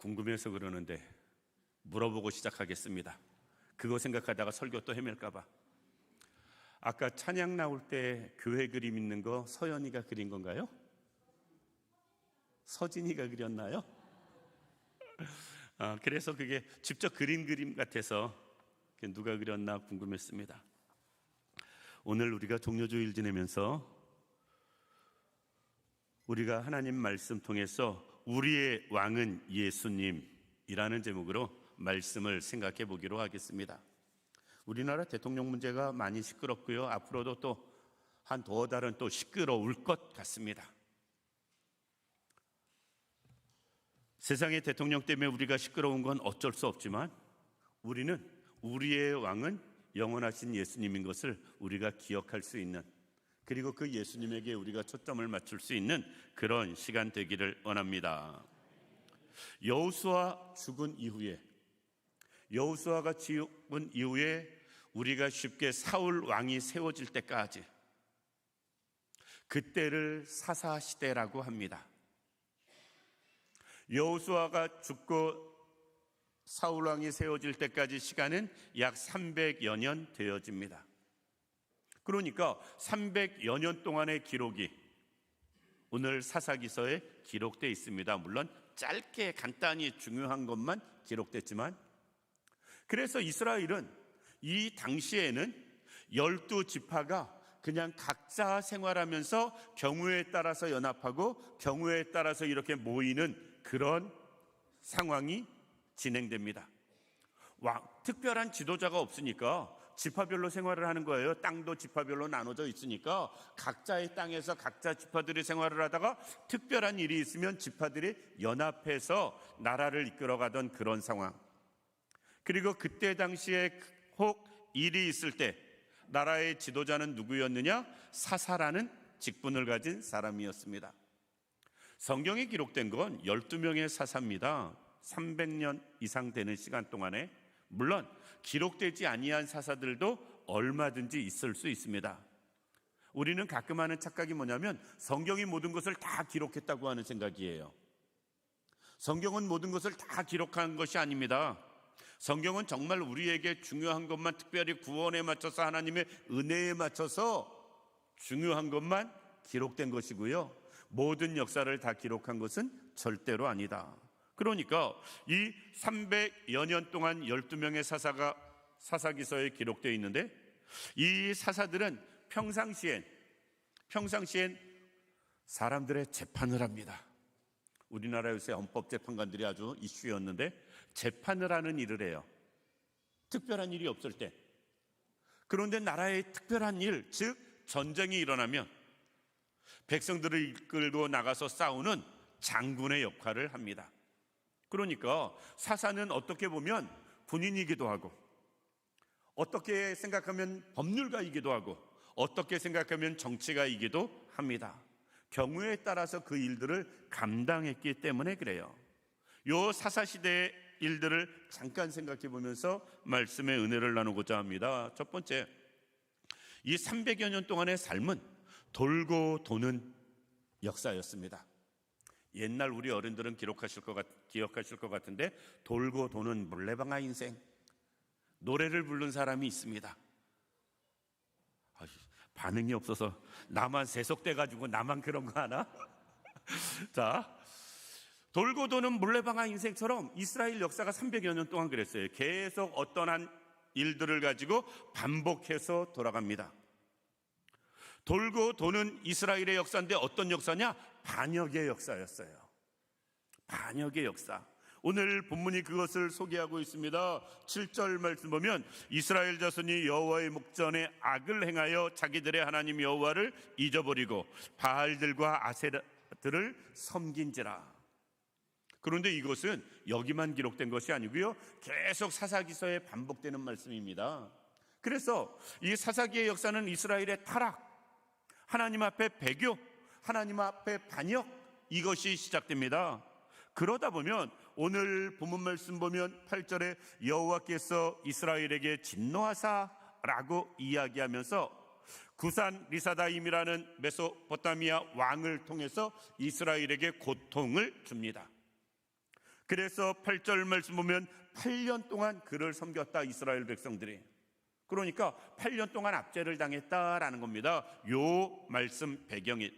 궁금해서 그러는데 물어보고 시작하겠습니다. 그거 생각하다가 설교 또 헤맬까봐. 아까 찬양 나올 때 교회 그림 있는 거 서연이가 그린 건가요? 서진이가 그렸나요? 그래서 그게 직접 그린 그림 같아서 누가 그렸나 궁금했습니다. 오늘 우리가 종려주일 지내면서 우리가 하나님 말씀 통해서 우리의 왕은 예수님이라는 제목으로 말씀을 생각해 보기로 하겠습니다. 우리나라 대통령 문제가 많이 시끄럽고요. 앞으로도 또 한 두어 달은 또 시끄러울 것 같습니다. 세상의 대통령 때문에 우리가 시끄러운 건 어쩔 수 없지만 우리는 우리의 왕은 영원하신 예수님인 것을 우리가 기억할 수 있는, 그리고 그 예수님에게 우리가 초점을 맞출 수 있는 그런 시간 되기를 원합니다. 여호수아 죽은 이후에, 여호수아가 죽은 이후에 우리가 쉽게 사울 왕이 세워질 때까지, 그때를 사사시대라고 합니다. 여호수아가 죽고 사울 왕이 세워질 때까지 시간은 약 300여 년 되어집니다. 그러니까 300여 년 동안의 기록이 오늘 사사기서에 기록되어 있습니다. 물론 짧게 간단히 중요한 것만 기록됐지만, 그래서 이스라엘은 이 당시에는 12지파가 그냥 각자 생활하면서 경우에 따라서 연합하고 경우에 따라서 이렇게 모이는 그런 상황이 진행됩니다. 특별한 지도자가 없으니까 지파별로 생활을 하는 거예요. 땅도 지파별로 나눠져 있으니까 각자의 땅에서 각자 지파들이 생활을 하다가 특별한 일이 있으면 지파들이 연합해서 나라를 이끌어가던 그런 상황. 그리고 그때 당시에 혹 일이 있을 때 나라의 지도자는 누구였느냐? 사사라는 직분을 가진 사람이었습니다. 성경에 기록된 건 12명의 사사입니다. 300년 이상 되는 시간 동안에. 물론 기록되지 아니한 사사들도 얼마든지 있을 수 있습니다. 우리는 가끔 하는 착각이 뭐냐면 성경이 모든 것을 다 기록했다고 하는 생각이에요. 성경은 모든 것을 다 기록한 것이 아닙니다. 성경은 정말 우리에게 중요한 것만, 특별히 구원에 맞춰서 하나님의 은혜에 맞춰서 중요한 것만 기록된 것이고요, 모든 역사를 다 기록한 것은 절대로 아니다. 그러니까 이 300여 년 동안 12명의 사사가 사사기서에 기록되어 있는데, 이 사사들은 평상시엔 사람들의 재판을 합니다. 우리나라 요새 헌법재판관들이 아주 이슈였는데 재판을 하는 일을 해요. 특별한 일이 없을 때. 그런데 나라의 특별한 일, 즉 전쟁이 일어나면 백성들을 이끌고 나가서 싸우는 장군의 역할을 합니다. 그러니까 사사는 어떻게 보면 군인이기도 하고, 어떻게 생각하면 법률가이기도 하고, 어떻게 생각하면 정치가이기도 합니다. 경우에 따라서 그 일들을 감당했기 때문에 그래요. 요 사사시대의 일들을 잠깐 생각해 보면서 말씀의 은혜를 나누고자 합니다. 첫 번째, 이 300여 년 동안의 삶은 돌고 도는 역사였습니다. 옛날 우리 어른들은 기억하실 것 같은데, 돌고 도는 물레방아 인생, 노래를 부른 사람이 있습니다. 반응이 없어서 나만 세속돼가지고 나만 그런 거 하나? 자, 돌고 도는 물레방아 인생처럼 이스라엘 역사가 300여 년 동안 그랬어요. 계속 어떤 한 일들을 가지고 반복해서 돌아갑니다. 돌고 도는 이스라엘의 역사인데 어떤 역사냐? 반역의 역사였어요. 반역의 역사. 오늘 본문이 그것을 소개하고 있습니다. 7절 말씀 보면 이스라엘 자손이 여호와의 목전에 악을 행하여 자기들의 하나님 여호와를 잊어버리고 바알들과 아세라들을 섬긴지라. 그런데 이것은 여기만 기록된 것이 아니고요, 계속 사사기서에 반복되는 말씀입니다. 그래서 이 사사기의 역사는 이스라엘의 타락, 하나님 앞에 배교, 하나님 앞에 반역, 이것이 시작됩니다. 그러다 보면 오늘 본문 말씀 보면 8절에 여호와께서 이스라엘에게 진노하사라고 이야기하면서 구산 리사다임이라는 메소포타미아 왕을 통해서 이스라엘에게 고통을 줍니다. 그래서 8절 말씀 보면 8년 동안 그를 섬겼다, 이스라엘 백성들이. 그러니까 8년 동안 압제를 당했다라는 겁니다. 요 말씀 배경이.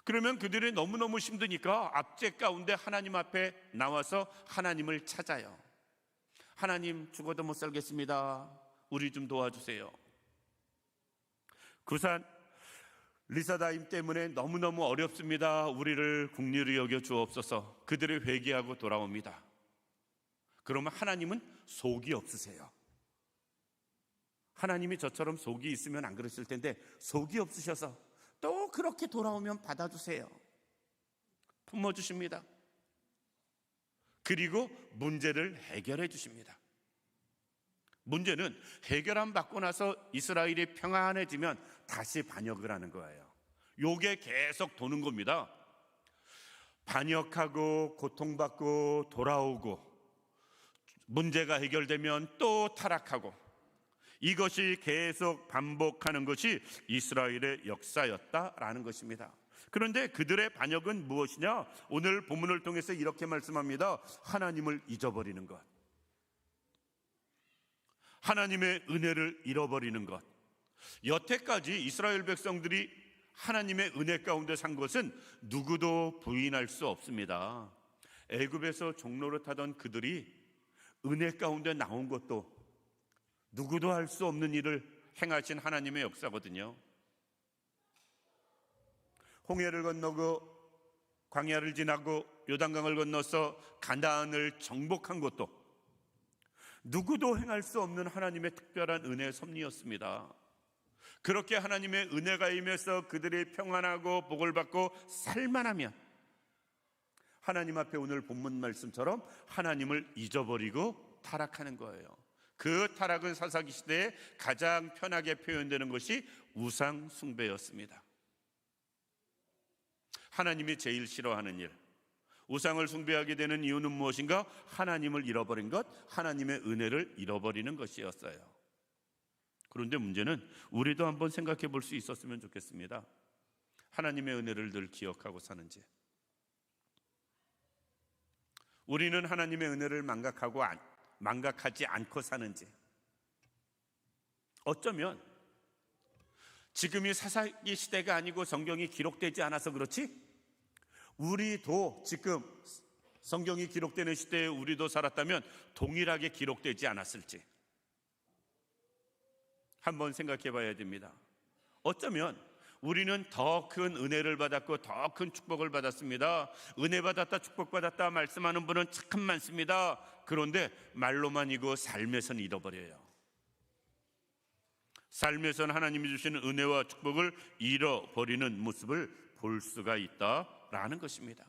그러면 그들이 너무너무 힘드니까 압제 가운데 하나님 앞에 나와서 하나님을 찾아요. 하나님, 죽어도 못 살겠습니다. 우리 좀 도와주세요. 구산 리사다임 때문에 너무너무 어렵습니다. 우리를 긍휼히 여겨 주옵소서. 그들이 회개하고 돌아옵니다. 그러면 하나님은 속이 없으세요. 하나님이 저처럼 속이 있으면 안 그러실 텐데 속이 없으셔서 또 그렇게 돌아오면 받아주세요. 품어주십니다. 그리고 문제를 해결해 주십니다. 문제는 해결함 받고 나서 이스라엘이 평안해지면 다시 반역을 하는 거예요. 요게 계속 도는 겁니다. 반역하고 고통받고 돌아오고 문제가 해결되면 또 타락하고, 이것이 계속 반복하는 것이 이스라엘의 역사였다라는 것입니다. 그런데 그들의 반역은 무엇이냐? 오늘 본문을 통해서 이렇게 말씀합니다. 하나님을 잊어버리는 것, 하나님의 은혜를 잃어버리는 것. 여태까지 이스라엘 백성들이 하나님의 은혜 가운데 산 것은 누구도 부인할 수 없습니다. 애굽에서 종로를 타던 그들이 은혜 가운데 나온 것도 누구도 할 수 없는 일을 행하신 하나님의 역사거든요. 홍해를 건너고 광야를 지나고 요단강을 건너서 가나안을 정복한 것도 누구도 행할 수 없는 하나님의 특별한 은혜의 섭리였습니다. 그렇게 하나님의 은혜가 임해서 그들이 평안하고 복을 받고 살만하면 하나님 앞에 오늘 본문 말씀처럼 하나님을 잊어버리고 타락하는 거예요. 그 타락은 사사기 시대에 가장 편하게 표현되는 것이 우상 숭배였습니다. 하나님이 제일 싫어하는 일, 우상을 숭배하게 되는 이유는 무엇인가? 하나님을 잃어버린 것, 하나님의 은혜를 잃어버리는 것이었어요. 그런데 문제는 우리도 한번 생각해 볼 수 있었으면 좋겠습니다. 하나님의 은혜를 늘 기억하고 사는지, 우리는 하나님의 은혜를 망각하지 않고 사는지. 어쩌면 지금이 사사기 시대가 아니고 성경이 기록되지 않아서 그렇지, 우리도 지금 성경이 기록되는 시대에 우리도 살았다면 동일하게 기록되지 않았을지 한번 생각해 봐야 됩니다. 어쩌면 우리는 더 큰 은혜를 받았고 더 큰 축복을 받았습니다. 은혜 받았다, 축복 받았다 말씀하는 분은 참 많습니다. 그런데 말로만이고 삶에서는 잃어버려요. 삶에서는 하나님이 주시는 은혜와 축복을 잃어버리는 모습을 볼 수가 있다라는 것입니다.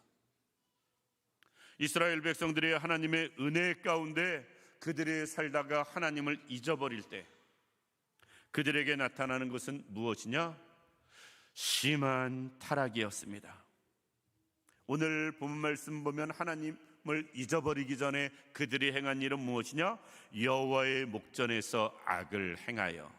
이스라엘 백성들이 하나님의 은혜 가운데 그들이 살다가 하나님을 잊어버릴 때 그들에게 나타나는 것은 무엇이냐? 심한 타락이었습니다. 오늘 본문 말씀 보면 하나님을 잊어버리기 전에 그들이 행한 일은 무엇이냐? 여호와의 목전에서 악을 행하여.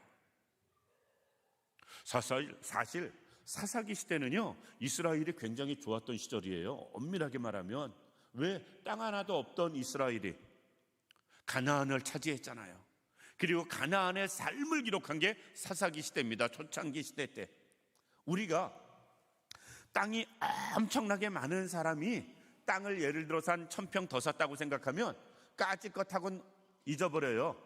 사실 사사기 시대는요, 이스라엘이 굉장히 좋았던 시절이에요. 엄밀하게 말하면. 왜? 땅 하나도 없던 이스라엘이 가나안을 차지했잖아요. 그리고 가나안의 삶을 기록한 게 사사기 시대입니다. 초창기 시대 때. 우리가 땅이 엄청나게 많은 사람이 땅을 예를 들어서 한 1000평 더 샀다고 생각하면 까짓것하고는 잊어버려요.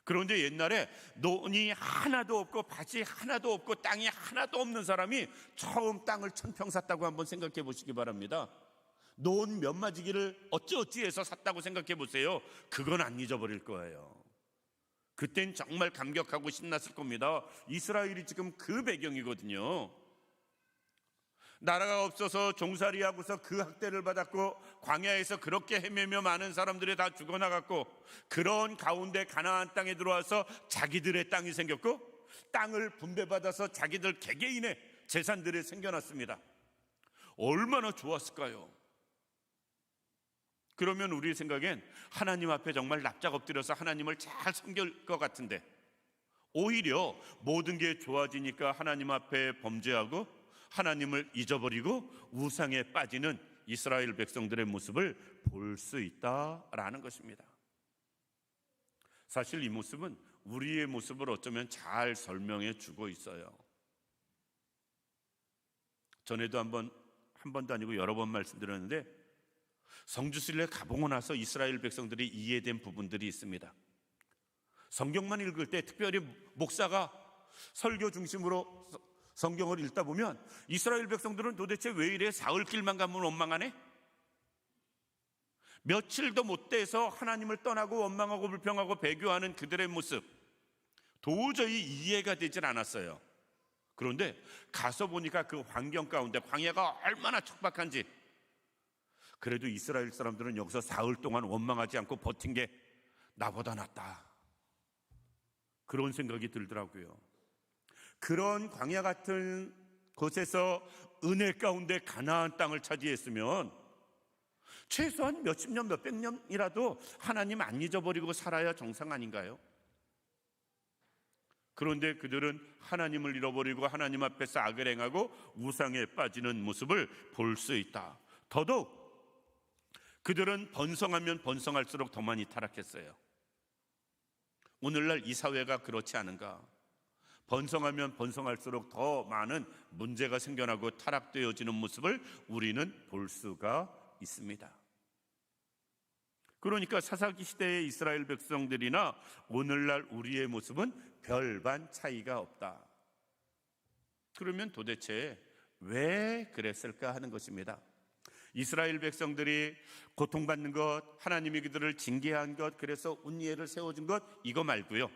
그런데 옛날에 논이 하나도 없고 밭이 하나도 없고 땅이 하나도 없는 사람이 처음 땅을 1000평 샀다고 한번 생각해 보시기 바랍니다. 논 몇 마지기를 어찌어찌해서 샀다고 생각해 보세요. 그건 안 잊어버릴 거예요. 그땐 정말 감격하고 신났을 겁니다. 이스라엘이 지금 그 배경이거든요. 나라가 없어서 종살이하고서 그 학대를 받았고 광야에서 그렇게 헤매며 많은 사람들이 다 죽어나갔고, 그런 가운데 가나안 땅에 들어와서 자기들의 땅이 생겼고 땅을 분배받아서 자기들 개개인의 재산들이 생겨났습니다. 얼마나 좋았을까요? 그러면 우리 생각엔 하나님 앞에 정말 납작 엎드려서 하나님을 잘 섬길 것 같은데, 오히려 모든 게 좋아지니까 하나님 앞에 범죄하고 하나님을 잊어버리고 우상에 빠지는 이스라엘 백성들의 모습을 볼 수 있다라는 것입니다. 사실 이 모습은 우리의 모습을 어쩌면 잘 설명해 주고 있어요. 전에도 한 번도 아니고 여러 번 말씀드렸는데, 성지순례 가보고 나서 이스라엘 백성들이 이해된 부분들이 있습니다. 성경만 읽을 때, 특별히 목사가 설교 중심으로 성경을 읽다 보면 이스라엘 백성들은 도대체 왜 이래 사흘길만 가면 원망하네? 며칠도 못 돼서 하나님을 떠나고 원망하고 불평하고 배교하는 그들의 모습, 도저히 이해가 되질 않았어요. 그런데 가서 보니까 그 환경 가운데 광야가 얼마나 척박한지, 그래도 이스라엘 사람들은 여기서 사흘 동안 원망하지 않고 버틴 게 나보다 낫다, 그런 생각이 들더라고요. 그런 광야 같은 곳에서 은혜 가운데 가나안 땅을 차지했으면 최소한 몇십 년, 몇백 년이라도 하나님 안 잊어버리고 살아야 정상 아닌가요? 그런데 그들은 하나님을 잃어버리고 하나님 앞에서 악을 행하고 우상에 빠지는 모습을 볼 수 있다. 더더욱 그들은 번성하면 번성할수록 더 많이 타락했어요. 오늘날 이 사회가 그렇지 않은가? 번성하면 번성할수록 더 많은 문제가 생겨나고 타락되어지는 모습을 우리는 볼 수가 있습니다. 그러니까 사사기 시대의 이스라엘 백성들이나 오늘날 우리의 모습은 별반 차이가 없다. 그러면 도대체 왜 그랬을까 하는 것입니다. 이스라엘 백성들이 고통받는 것, 하나님이 그들을 징계한 것, 그래서 운니엘을 세워준 것, 이거 말고요,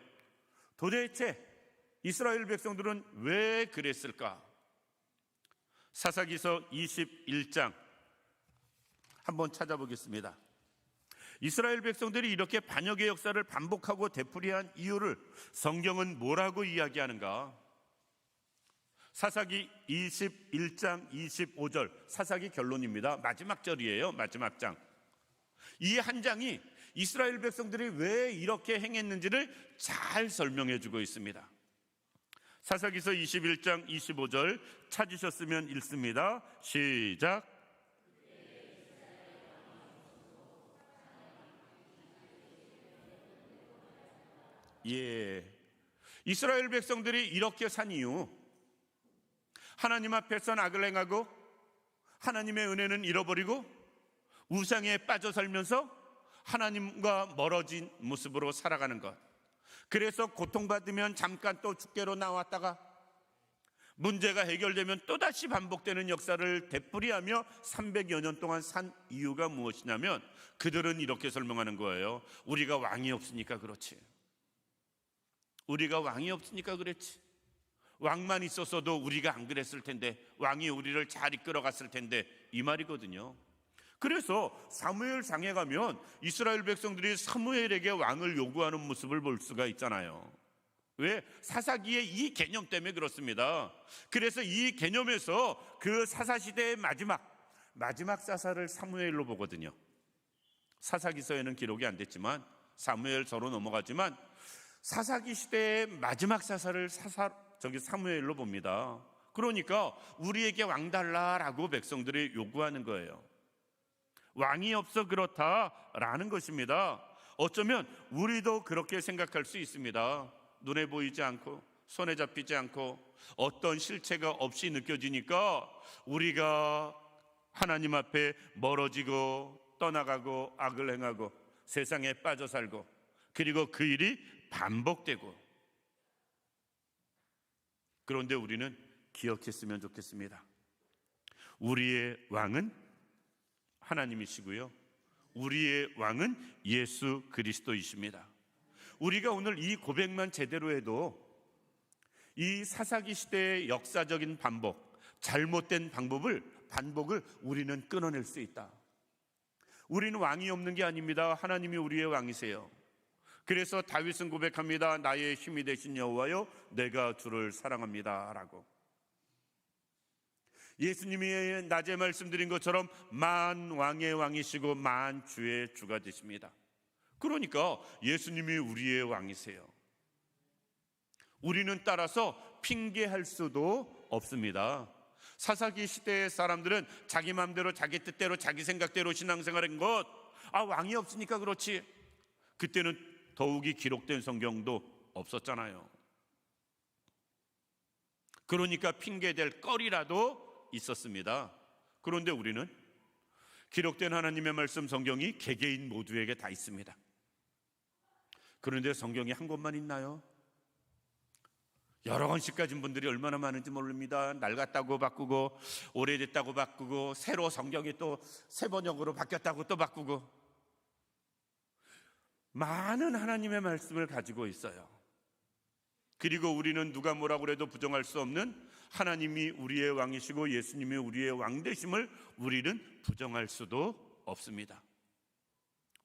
도대체 이스라엘 백성들은 왜 그랬을까? 사사기서 21장 한번 찾아보겠습니다. 이스라엘 백성들이 이렇게 반역의 역사를 반복하고 되풀이한 이유를 성경은 뭐라고 이야기하는가? 사사기 21장 25절, 사사기 결론입니다. 마지막 절이에요. 마지막 장. 이 한 장이 이스라엘 백성들이 왜 이렇게 행했는지를 잘 설명해 주고 있습니다. 사사기서 21장 25절 찾으셨으면 읽습니다. 시작. 예, 이스라엘 백성들이 이렇게 산 이유, 하나님 앞에서 악을 행하고 하나님의 은혜는 잃어버리고 우상에 빠져 살면서 하나님과 멀어진 모습으로 살아가는 것. 그래서 고통받으면 잠깐 또 주께로 나왔다가 문제가 해결되면 또다시 반복되는 역사를 되풀이하며 300여 년 동안 산 이유가 무엇이냐면, 그들은 이렇게 설명하는 거예요. 우리가 왕이 없으니까 그렇지. 우리가 왕이 없으니까 그랬지. 왕만 있었어도 우리가 안 그랬을 텐데, 왕이 우리를 잘 이끌어 갔을 텐데, 이 말이거든요. 그래서 사무엘상에 가면 이스라엘 백성들이 사무엘에게 왕을 요구하는 모습을 볼 수가 있잖아요. 왜? 사사기의 이 개념 때문에 그렇습니다. 그래서 이 개념에서 그 사사시대의 마지막 사사를 사무엘로 보거든요. 사사기서에는 기록이 안 됐지만, 사무엘서로 넘어가지만 사사기 시대의 마지막 사사를 사무엘로 봅니다. 그러니까 우리에게 왕 달라라고 백성들이 요구하는 거예요. 왕이 없어 그렇다라는 것입니다. 어쩌면 우리도 그렇게 생각할 수 있습니다. 눈에 보이지 않고 손에 잡히지 않고 어떤 실체가 없이 느껴지니까 우리가 하나님 앞에 멀어지고 떠나가고 악을 행하고 세상에 빠져 살고, 그리고 그 일이 반복되고. 그런데 우리는 기억했으면 좋겠습니다. 우리의 왕은 하나님이시고요, 우리의 왕은 예수 그리스도이십니다. 우리가 오늘 이 고백만 제대로 해도 이 사사기 시대의 역사적인 반복, 잘못된 반복을 우리는 끊어낼 수 있다. 우리는 왕이 없는 게 아닙니다. 하나님이 우리의 왕이세요. 그래서 다윗은 고백합니다. 나의 힘이 되신 여호와여, 내가 주를 사랑합니다 라고. 예수님이 낮에 말씀드린 것처럼 만왕의 왕이시고 만주의 주가 되십니다. 그러니까 예수님이 우리의 왕이세요. 우리는 따라서 핑계할 수도 없습니다. 사사기 시대의 사람들은 자기 마음대로 자기 뜻대로 자기 생각대로 신앙생활한 것, 왕이 없으니까 그렇지. 그때는 더욱이 기록된 성경도 없었잖아요. 그러니까 핑계댈 거리라도 있었습니다. 그런데 우리는 기록된 하나님의 말씀 성경이 개개인 모두에게 다 있습니다. 그런데 성경이 한 권만 있나요? 여러 권씩 가진 분들이 얼마나 많은지 모릅니다. 낡았다고 바꾸고, 오래됐다고 바꾸고, 새로 성경이 또 새 번역으로 바뀌었다고 또 바꾸고, 많은 하나님의 말씀을 가지고 있어요. 그리고 우리는 누가 뭐라고 해도 부정할 수 없는 하나님이 우리의 왕이시고 예수님이 우리의 왕 되심을 우리는 부정할 수도 없습니다.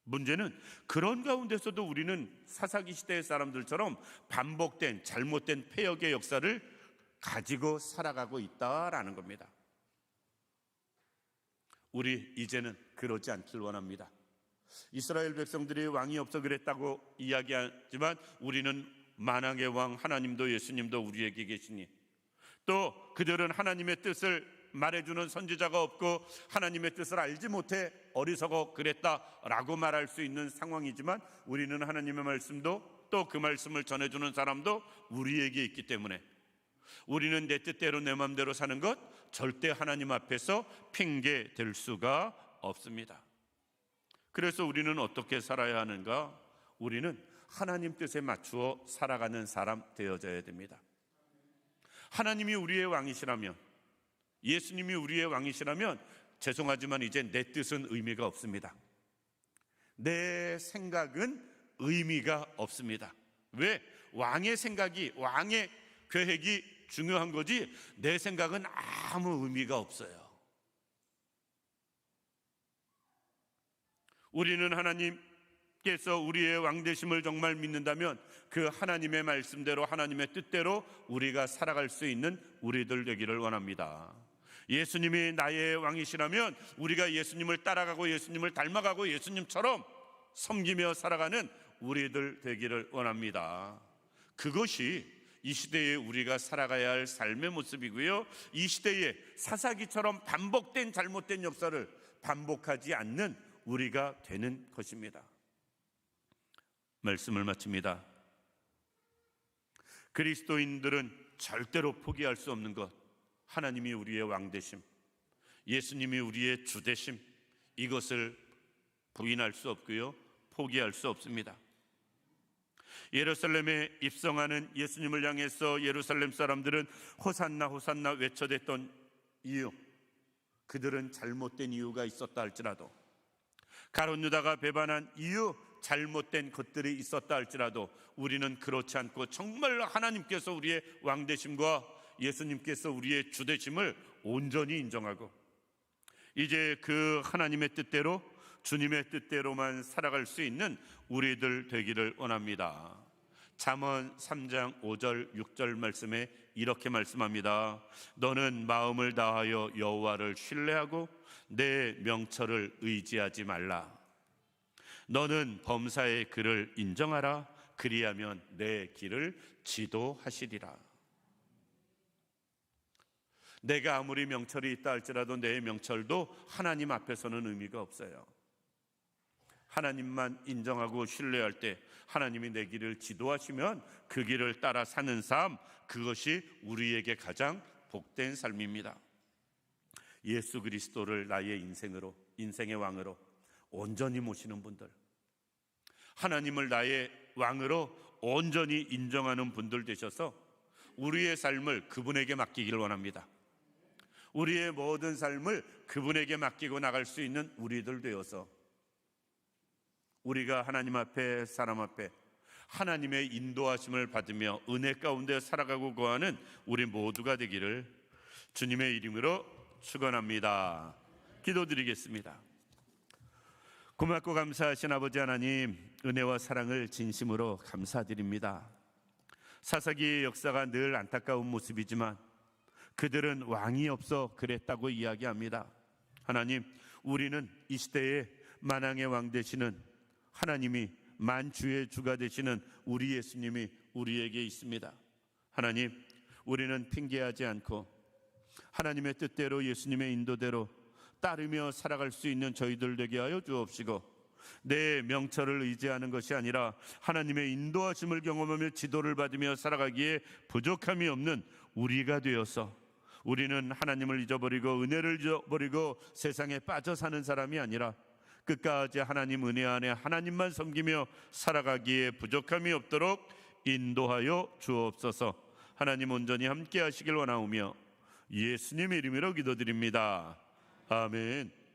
문제는 그런 가운데서도 우리는 사사기 시대의 사람들처럼 반복된 잘못된 패역의 역사를 가지고 살아가고 있다라는 겁니다. 우리 이제는 그러지 않길 원합니다. 이스라엘 백성들이 왕이 없어 그랬다고 이야기하지만 우리는 만왕의 왕 하나님도 예수님도 우리에게 계시니, 또 그들은 하나님의 뜻을 말해주는 선지자가 없고 하나님의 뜻을 알지 못해 어리석어 그랬다라고 말할 수 있는 상황이지만, 우리는 하나님의 말씀도 또 그 말씀을 전해주는 사람도 우리에게 있기 때문에 우리는 내 뜻대로 내 마음대로 사는 것 절대 하나님 앞에서 핑계 댈 수가 없습니다. 그래서 우리는 어떻게 살아야 하는가? 우리는 하나님 뜻에 맞추어 살아가는 사람 되어져야 됩니다. 하나님이 우리의 왕이시라면, 예수님이 우리의 왕이시라면 죄송하지만 이제 내 뜻은 의미가 없습니다. 내 생각은 의미가 없습니다. 왜? 왕의 생각이, 왕의 계획이 중요한 거지 내 생각은 아무 의미가 없어요. 우리는 하나님께서 우리의 왕 되심을 정말 믿는다면 그 하나님의 말씀대로 하나님의 뜻대로 우리가 살아갈 수 있는 우리들 되기를 원합니다. 예수님이 나의 왕이시라면 우리가 예수님을 따라가고 예수님을 닮아가고 예수님처럼 섬기며 살아가는 우리들 되기를 원합니다. 그것이 이 시대에 우리가 살아가야 할 삶의 모습이고요, 이 시대에 사사기처럼 반복된 잘못된 역사를 반복하지 않는 우리가 되는 것입니다. 말씀을 마칩니다. 그리스도인들은 절대로 포기할 수 없는 것, 하나님이 우리의 왕 되심, 예수님이 우리의 주 되심, 이것을 부인할 수 없고요, 포기할 수 없습니다. 예루살렘에 입성하는 예수님을 향해서 예루살렘 사람들은 호산나 호산나 외쳐댔던 이유, 그들은 잘못된 이유가 있었다 할지라도, 가룟 유다가 배반한 이유, 잘못된 것들이 있었다 할지라도 우리는 그렇지 않고 정말 하나님께서 우리의 왕 되심과 예수님께서 우리의 주 되심을 온전히 인정하고 이제 그 하나님의 뜻대로, 주님의 뜻대로만 살아갈 수 있는 우리들 되기를 원합니다. 잠언 3장 5절 6절 말씀에 이렇게 말씀합니다. 너는 마음을 다하여 여호와를 신뢰하고 내 명철을 의지하지 말라. 너는 범사의 그를 인정하라. 그리하면 내 길을 지도하시리라. 내가 아무리 명철이 있다 할지라도 내 명철도 하나님 앞에서는 의미가 없어요. 하나님만 인정하고 신뢰할 때 하나님이 내 길을 지도하시면 그 길을 따라 사는 삶, 그것이 우리에게 가장 복된 삶입니다. 예수 그리스도를 나의 인생으로, 인생의 왕으로 온전히 모시는 분들, 하나님을 나의 왕으로 온전히 인정하는 분들 되셔서 우리의 삶을 그분에게 맡기기를 원합니다. 우리의 모든 삶을 그분에게 맡기고 나갈 수 있는 우리들 되어서 우리가 하나님 앞에, 사람 앞에 하나님의 인도하심을 받으며 은혜 가운데 살아가고 거하는 우리 모두가 되기를 주님의 이름으로 축원합니다. 기도드리겠습니다. 고맙고 감사하신 아버지 하나님, 은혜와 사랑을 진심으로 감사드립니다. 사사기의 역사가 늘 안타까운 모습이지만 그들은 왕이 없어 그랬다고 이야기합니다. 하나님, 우리는 이 시대에 만왕의 왕 되시는 하나님이, 만주의 주가 되시는 우리 예수님이 우리에게 있습니다. 하나님, 우리는 핑계하지 않고 하나님의 뜻대로 예수님의 인도대로 따르며 살아갈 수 있는 저희들 되게 하여 주옵시고, 내 명철을 의지하는 것이 아니라 하나님의 인도하심을 경험하며 지도를 받으며 살아가기에 부족함이 없는 우리가 되어서, 우리는 하나님을 잊어버리고 은혜를 잊어버리고 세상에 빠져 사는 사람이 아니라 끝까지 하나님 은혜 안에 하나님만 섬기며 살아가기에 부족함이 없도록 인도하여 주옵소서. 하나님 온전히 함께 하시길 원하오며 예수님의 이름으로 기도드립니다. 아멘.